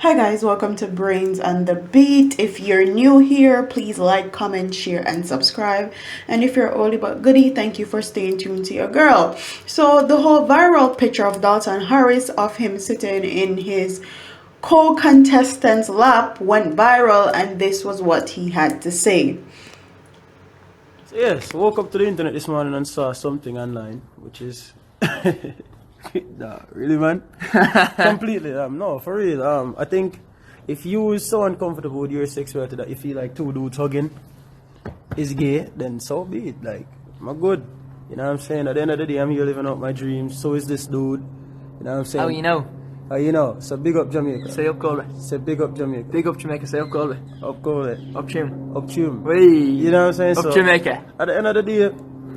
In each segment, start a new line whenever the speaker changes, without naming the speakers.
Hi guys, welcome to Brains and the Beat. If you're new here, please like, comment, share, and subscribe. And if you're oldie but goodie, thank you for staying tuned to your girl. So the whole viral picture of Dalton Harris of him sitting in his co-contestant's lap went viral, and this was what he had to say.
So yes, woke up to the internet this morning and saw something online, which is nah, really, man. Completely. No, for real. I think if you is so uncomfortable with your sexuality that you feel like two dudes hugging is gay, then so be it. Like, I'm good. You know what I'm saying? At the end of the day, I'm here living out my dreams. So is this dude. You know what I'm saying?
How you know?
How you know? So big up Jamaica.
Say up Galway.
Say big up Jamaica.
Big up Jamaica, say up Galway.
Up Galway.
Up Tune.
Up Tune.
Wee.
You know what I'm saying?
Up
So
Jamaica.
at the end of the day,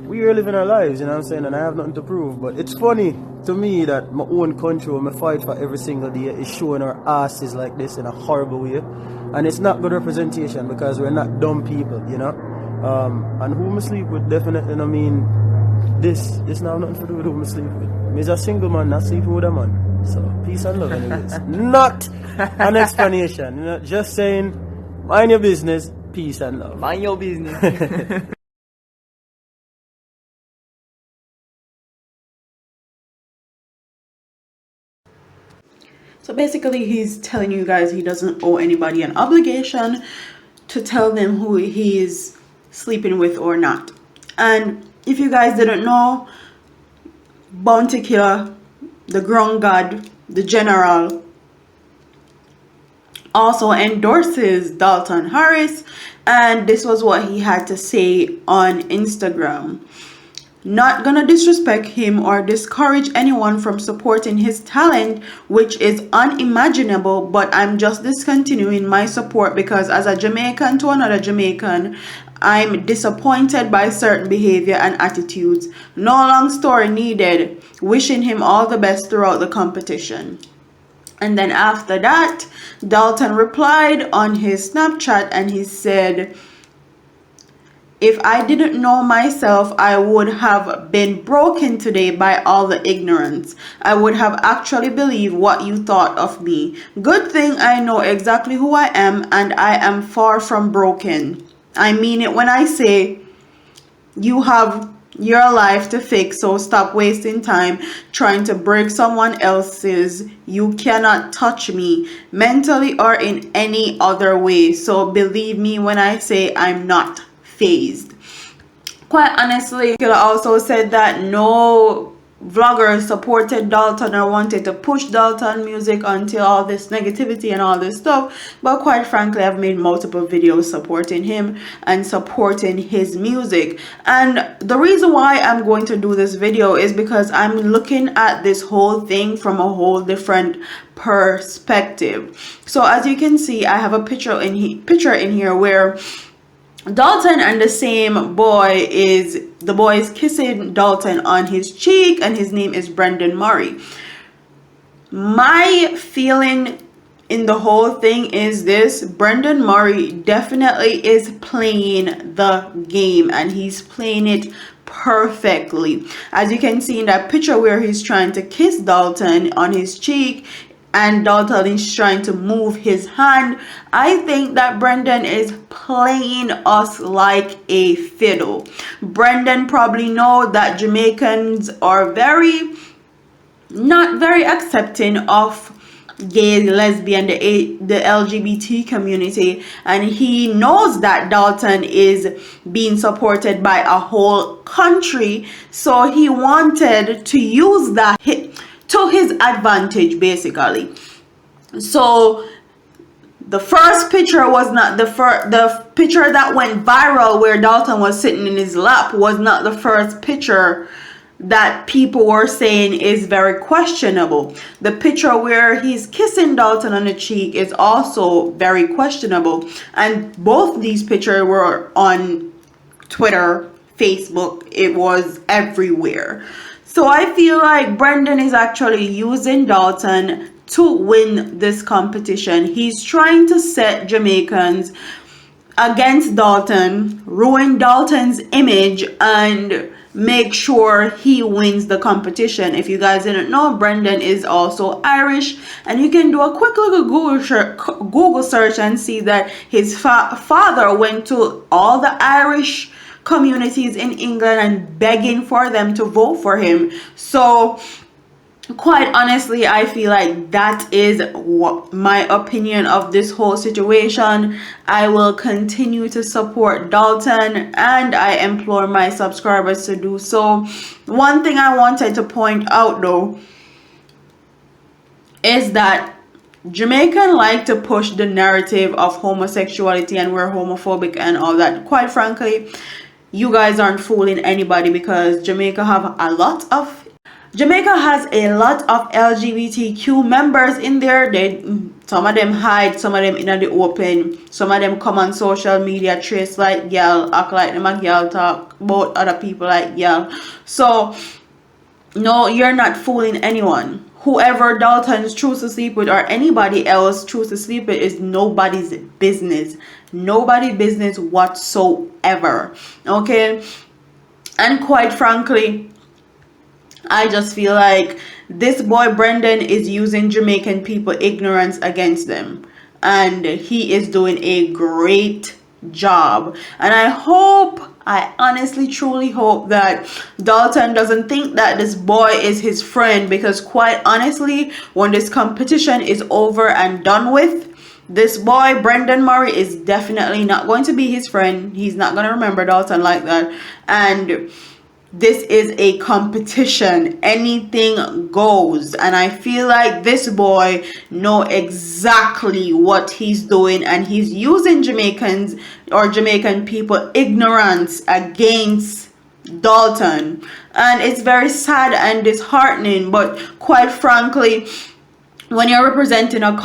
we are living our lives, you know what I'm saying, and I have nothing to prove. But it's funny to me that my own country, where I fight for every single day, is showing our asses like this in a horrible way. And it's not good representation because we're not dumb people, you know. And who I sleep with definitely, I mean, this now have nothing to do with who I sleep with. Me's a single man, not sleeping with a man. So peace and love anyways. Not an explanation, you know, just saying, mind your business, peace and love.
Mind your business.
So basically, he's telling you guys he doesn't owe anybody an obligation to tell them who he is sleeping with or not. And if you guys didn't know, Bounty Killer, the ground god, the general, also endorses Dalton Harris, and this was what he had to say on Instagram. Not gonna disrespect him or discourage anyone from supporting his talent, which is unimaginable, but I'm just discontinuing my support because as a Jamaican to another Jamaican, I'm disappointed by certain behavior and attitudes. No long story needed. Wishing him all the best throughout the competition. And then after that, Dalton replied on his Snapchat and he said, "If I didn't know myself, I would have been broken today by all the ignorance. I would have actually believed what you thought of me. Good thing I know exactly who I am, and I am far from broken. I mean it when I say you have your life to fix, so stop wasting time trying to break someone else's. You cannot touch me mentally or in any other way. So believe me when I say I'm not phased." Quite honestly, Killer also said that no vloggers supported Dalton or wanted to push Dalton music until all this negativity and all this stuff, but quite frankly, I've made multiple videos supporting him and supporting his music. And the reason why I'm going to do this video is because I'm looking at this whole thing from a whole different perspective. So as you can see, I have a picture in here where Dalton and the same boy is kissing Dalton on his cheek, and his name is Brendan Murray. My feeling in the whole thing is this: Brendan Murray definitely is playing the game, and he's playing it perfectly. As you can see in that picture where he's trying to kiss Dalton on his cheek and Dalton is trying to move his hand, I think that Brendan is playing us like a fiddle. Brendan probably know that Jamaicans are not very accepting of gay, lesbian, the LGBT community, and he knows that Dalton is being supported by a whole country, so he wanted to use that to his advantage, basically. So the first picture was not the picture that went viral where Dalton was sitting in his lap was not the first picture that people were saying is very questionable. The picture where he's kissing Dalton on the cheek is also very questionable, and both these pictures were on Twitter, Facebook. It was everywhere. So I feel like Brendan is actually using Dalton to win this competition. He's trying to set Jamaicans against Dalton, ruin Dalton's image, and make sure he wins the competition. If you guys didn't know, Brendan is also Irish, and you can do a quick little Google search and see that his father went to all the Irish communities in England and begging for them to vote for him. So quite honestly, I feel like that is what my opinion of this whole situation. I will continue to support Dalton, and I implore my subscribers to do so. One thing I wanted to point out though is that Jamaican like to push the narrative of homosexuality and we're homophobic and all that. Quite frankly, you guys aren't fooling anybody, because Jamaica has a lot of LGBTQ members in there. Some of them hide, some of them in the open, some of them come on social media, trace like y'all, act like them a y'all, talk about other people like y'all. So no, you're not fooling anyone. Whoever Dalton chooses to sleep with, or anybody else chooses to sleep with, is nobody's business. Nobody's business whatsoever. Okay? And quite frankly, I just feel like this boy Brendan is using Jamaican people ignorance against them, and he is doing a great job. And I honestly truly hope that Dalton doesn't think that this boy is his friend, because quite honestly, when this competition is over and done with, this boy Brendan Murray is definitely not going to be his friend. He's not going to remember Dalton like that. And this is a competition. Anything goes. And I feel like this boy know exactly what he's doing, and he's using Jamaicans or Jamaican people ignorance against Dalton. And it's very sad and disheartening, but quite frankly, when you're representing a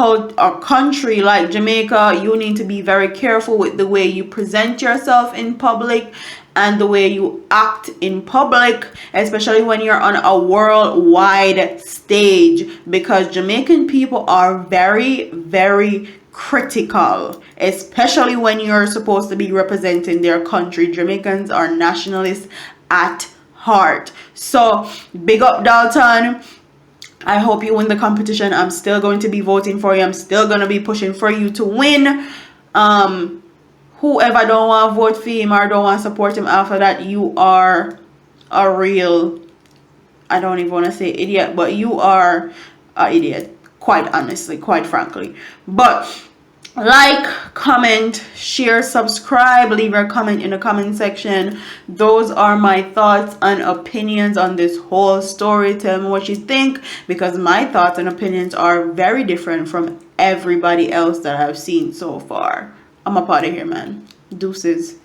country like Jamaica, you need to be very careful with the way you present yourself in public and the way you act in public, especially when you're on a worldwide stage, because Jamaican people are very, very critical, especially when you're supposed to be representing their country. Jamaicans are nationalists at heart. So big up Dalton. I hope you win the competition. I'm still going to be voting for you. I'm still going to be pushing for you to win. Whoever don't want to vote for him or don't want to support him after that, you are a real, I don't even want to say idiot, but you are an idiot, quite honestly, quite frankly. But like, comment, share, subscribe, leave your comment in the comment section. Those are my thoughts and opinions on this whole story. Tell me what you think, because my thoughts and opinions are very different from everybody else that I've seen so far. I'm up out of here, man. Deuces.